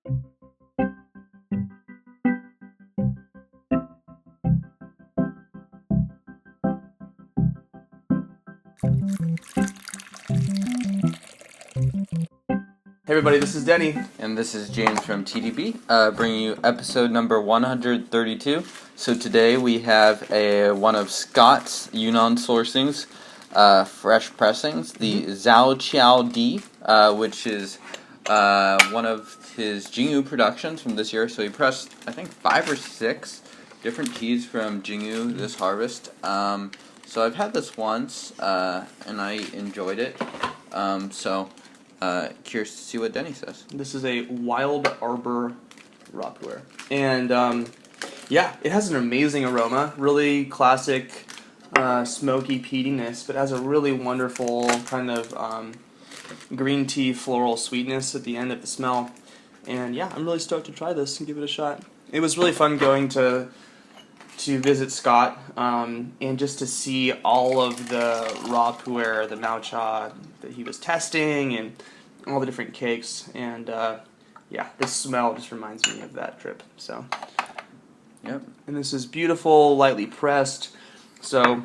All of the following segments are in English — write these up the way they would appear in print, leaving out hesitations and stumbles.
Hey everybody, this is Denny. And this is James from TDB, bringing you episode number 132. So today we have one of Scott's Yunnan Sourcing's fresh pressings, the Zao Qiao D, which is one of his Jinggu productions from this year. So he pressed, I think, 5 or 6 different teas from Jinggu this harvest. So I've had this once, and I enjoyed it. Curious to see what Denny says. This is a Wild Arbor raw pu'erh. And, it has an amazing aroma. Really classic, smoky peatiness, but has a really wonderful kind of green tea floral sweetness at the end of the smell. And, I'm really stoked to try this and give it a shot. It was really fun going to visit Scott, and just to see all of the raw pu'erh, the mao cha that he was testing, and all the different cakes, and this smell just reminds me of that trip. So, yep. And this is beautiful, lightly pressed. So,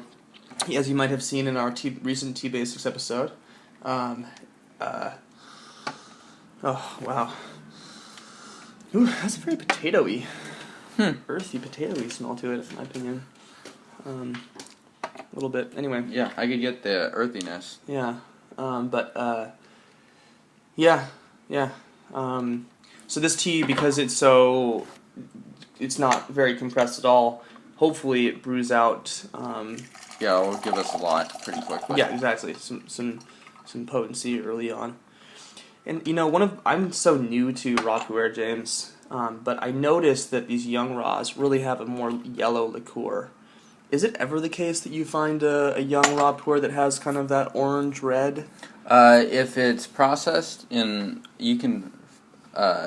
as you might have seen in our recent Tea Basics episode, oh wow, ooh, that's a very potatoey, earthy potatoey smell to it, in my opinion. A little bit. Anyway. Yeah, I could get the earthiness. Yeah, so this tea, because it's not very compressed at all, hopefully it brews out. Yeah, it'll give us a lot pretty quickly. Yeah, exactly. Some potency early on. And I'm so new to raw pu'erh, James, but I noticed that these young raws really have a more yellow liqueur. Is it ever the case that you find a young raw pu'erh that has kind of that orange-red? If it's processed, you can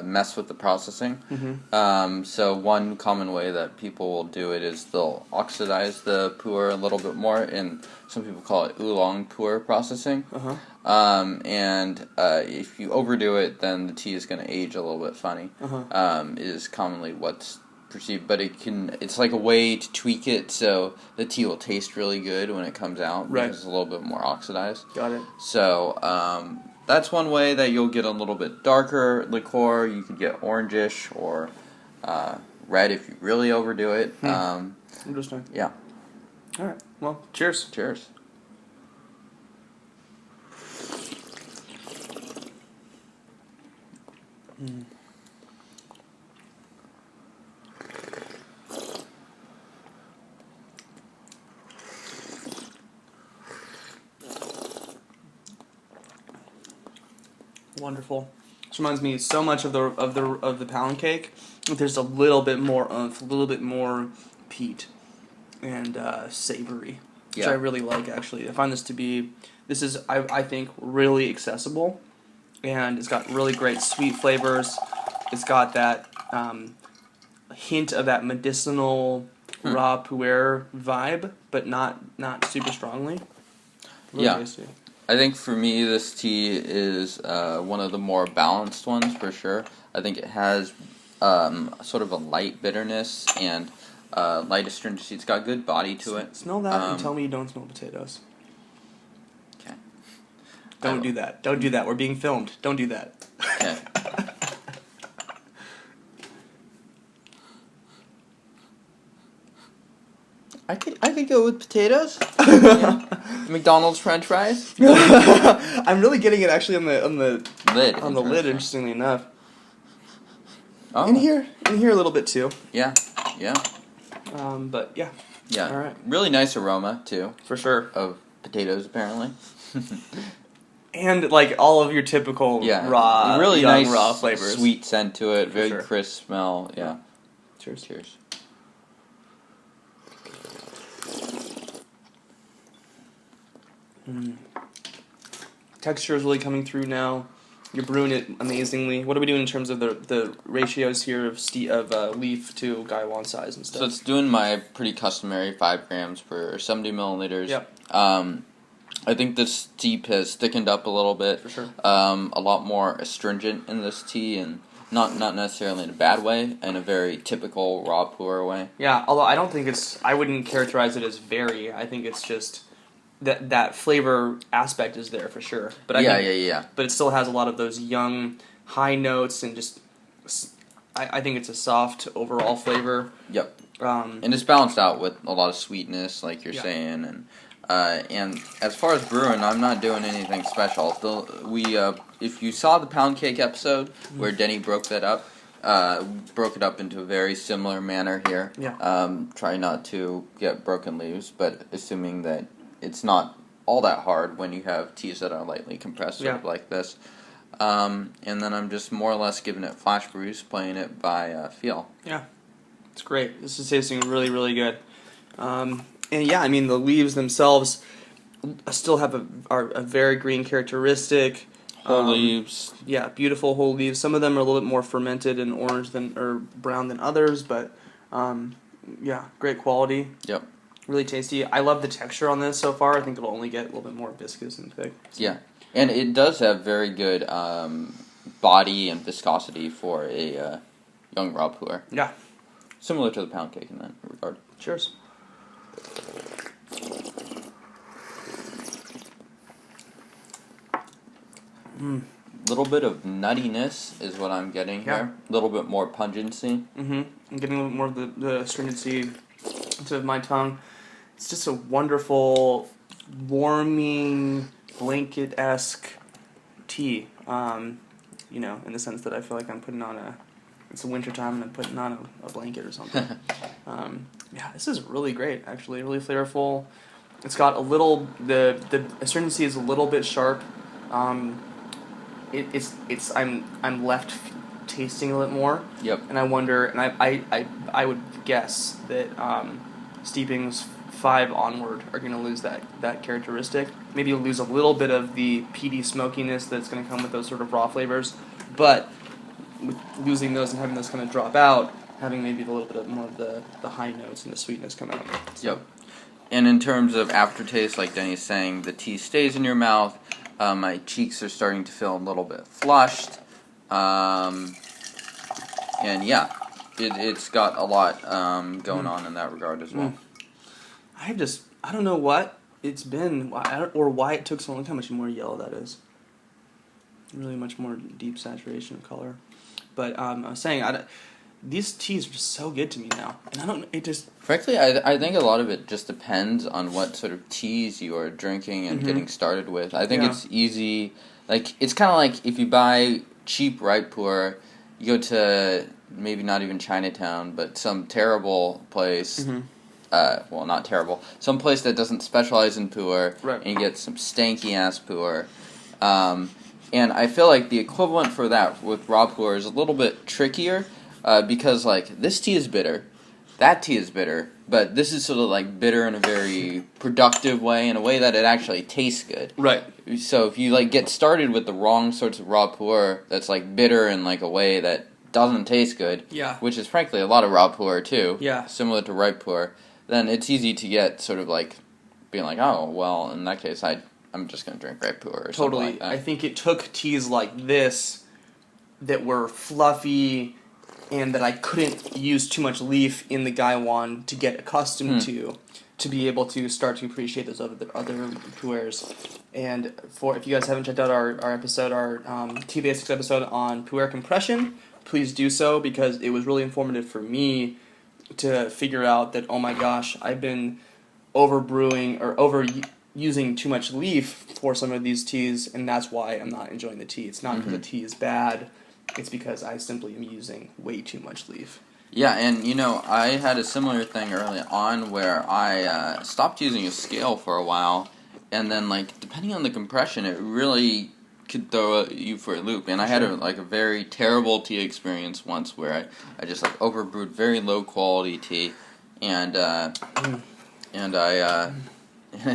mess with the processing. Mm-hmm. So one common way that people will do it is they'll oxidize the pu'erh a little bit more, and some people call it oolong pu'erh processing. Uh-huh. If you overdo it, then the tea is going to age a little bit funny. Uh-huh. Is commonly what's perceived, but it's like a way to tweak it so the tea will taste really good when it comes out, right, because it's a little bit more oxidized. Got it. So that's one way that you'll get a little bit darker liqueur. You could get orangish or red if you really overdo it. Interesting. Yeah. All right. Well, cheers. Cheers. Wonderful. This reminds me so much of the pound cake. There's a little bit more oomph, a little bit more peat, and savory, which I really like. Actually, I find this to be I think really accessible, and it's got really great sweet flavors. It's got that hint of that medicinal raw pu'erh vibe, but not super strongly. Really tasty. I think for me, this tea is one of the more balanced ones for sure. I think it has sort of a light bitterness and light astringency. It's got good body to it. Smell that and tell me you don't smell potatoes. Okay. Don't do that. Don't do that. We're being filmed. Don't do that. Okay. I could go with potatoes. Yeah. McDonald's French fries. I'm really getting it actually on the lid. lid. Interestingly enough. Oh. In here a little bit too. Yeah. But yeah. Yeah. All right. Really nice aroma too. For sure. Of potatoes apparently. And like all of your typical raw, really young nice raw flavors. Sweet scent to it. Very sure. crisp smell. Yeah. Cheers. Cheers. Texture is really coming through now. You're brewing it amazingly. What are we doing in terms of the ratios here of leaf to gaiwan size and stuff? So it's doing my pretty customary 5 grams per 70 milliliters. Yep. I think this tea has thickened up a little bit. For sure. A lot more astringent in this tea, and not necessarily in a bad way, in a very typical raw pu'er way. Yeah, although I don't think I wouldn't characterize it as very. I think it's just that flavor aspect is there for sure. But But it still has a lot of those young high notes and just. I think it's a soft overall flavor. Yep. And it's balanced out with a lot of sweetness, like you're saying, and as far as brewing, I'm not doing anything special. If you saw the pound cake episode where Denny broke it up into a very similar manner here. Yeah. Try not to get broken leaves, but assuming that it's not all that hard when you have teas that are lightly compressed, sort of like this. And then I'm just more or less giving it flash brews, playing it by feel. Yeah, it's great. This is tasting really, really good. And yeah, I mean, the leaves themselves still have a very green characteristic. Whole leaves. Yeah, beautiful whole leaves. Some of them are a little bit more fermented and orange or brown than others, but yeah, great quality. Yep. Really tasty. I love the texture on this so far. I think it'll only get a little bit more viscous and thick. So. Yeah. And it does have very good body and viscosity for a young raw pu'er. Yeah. Similar to the pound cake in that regard. Cheers. Little bit of nuttiness is what I'm getting here. A little bit more pungency. I'm getting a little more of the astringency to my tongue. It's just a wonderful, warming, blanket-esque tea. You know, in the sense that I feel like I'm putting on it's the wintertime and I'm putting on a blanket or something. Yeah, this is really great, actually. Really flavorful. It's got a little, the astringency is a little bit sharp. I'm left tasting a little more. Yep. And I wonder, and I would guess that steepings 5 onward are going to lose that characteristic. Maybe you'll lose a little bit of the peaty smokiness that's going to come with those sort of raw flavors, but with losing those and having those kind of drop out, having maybe a little bit more of the high notes and the sweetness come out. So. Yep. And in terms of aftertaste, like Denny's saying, the tea stays in your mouth. My cheeks are starting to feel a little bit flushed. And yeah, it's got a lot going on in that regard as well. I don't know what it's been, or why it took so long. How much more yellow that is. Really much more deep saturation of color. But I was saying, these teas are just so good to me now. And Frankly, I think a lot of it just depends on what sort of teas you are drinking and getting started with. I think it's easy. Like, it's kind of like if you buy cheap ripe pu'er, you go to maybe not even Chinatown, but some terrible place. Well, not terrible. Some place that doesn't specialize in pu'er, and you get some stanky-ass pu'er. And I feel like the equivalent for that with raw pu'er is a little bit trickier, because, like, this tea is bitter, that tea is bitter, but this is sort of, like, bitter in a very productive way, in a way that it actually tastes good. Right. So if you, like, get started with the wrong sorts of raw pu'er that's, like, bitter in, like, a way that doesn't taste good, which is, frankly, a lot of raw pu'er, too, similar to ripe pu'er, then it's easy to get sort of like being like, oh, well, in that case, I'm just going to drink ripe pu'er or something like that. I think it took teas like this that were fluffy and that I couldn't use too much leaf in the gaiwan to get accustomed to be able to start to appreciate those other pu'ers. And if you guys haven't checked out our episode, our Tea Basics episode on pu'er compression, please do so, because it was really informative for me to figure out that, oh my gosh, I've been overbrewing or overusing too much leaf for some of these teas, and that's why I'm not enjoying the tea. It's not because the tea is bad, it's because I simply am using way too much leaf. Yeah, and you know, I had a similar thing early on where I stopped using a scale for a while, and then, like, depending on the compression, it really could throw you for a loop. And I had a very terrible tea experience once where I just like overbrewed very low quality tea, and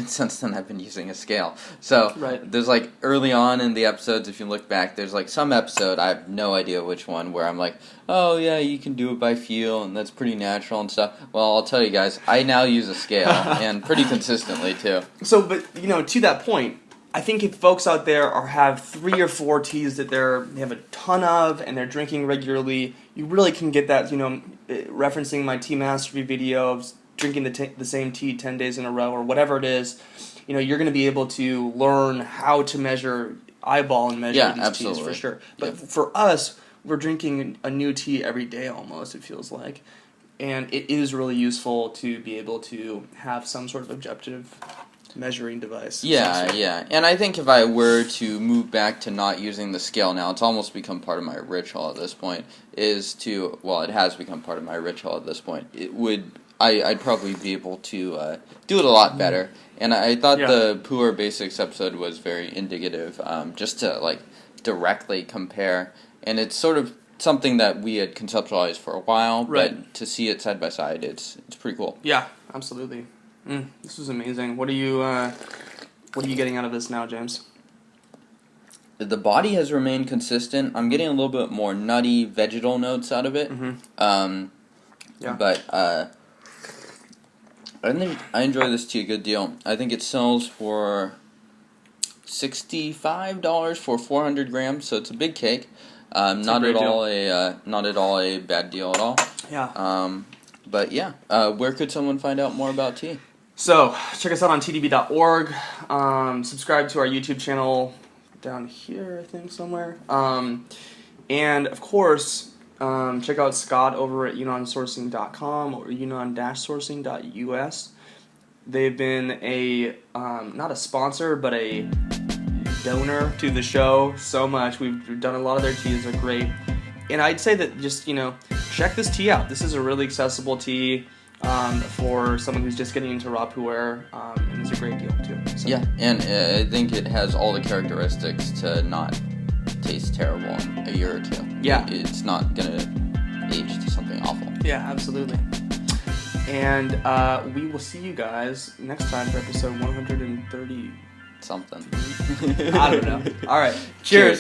since then I've been using a scale. So there's like early on in the episodes, if you look back, there's like some episode, I have no idea which one, where I'm like, oh yeah, you can do it by feel and that's pretty natural and stuff. Well, I'll tell you guys, I now use a scale and pretty consistently too. So, but you know, to that point, I think if folks out there have 3 or 4 teas that they have a ton of and they're drinking regularly, you really can get that, referencing my tea mastery video of drinking the same tea 10 days in a row or whatever it is, you're going to be able to learn how to eyeball and measure these absolutely. teas for sure. But for us, we're drinking a new tea every day almost, it feels like. And it is really useful to be able to have some sort of objective measuring device. Yeah. And I think if I were to move back to not using the scale now, it's almost become part of my ritual at this point, it has become part of my ritual at this point. I'd probably be able to do it a lot better. And I thought the Pu'erh Basics episode was very indicative, just to directly compare. And it's sort of something that we had conceptualized for a while, but to see it side by side, it's pretty cool. Yeah, absolutely. This was amazing. What are you getting out of this now, James? The body has remained consistent. I'm getting a little bit more nutty vegetal notes out of it. But I enjoy this tea a good deal. I think it sells for $65 for 400 grams, so it's a big cake. Not at all a bad deal at all. Yeah. But yeah, where could someone find out more about tea? So check us out on tdb.org. Subscribe to our YouTube channel down here, I think somewhere. And of course, check out Scott over at yunansourcing.com or yunnan-sourcing.us. They've been not a sponsor, but a donor to the show so much. We've done a lot of their teas. They're great. And I'd say that just, check this tea out. This is a really accessible tea for someone who's just getting into raw pu'erh, and it's a great deal too. So. Yeah, and I think it has all the characteristics to not taste terrible in a year or two. Yeah. It's not going to age to something awful. Yeah, absolutely. And we will see you guys next time for episode 130. Something. I don't know. All right. Cheers.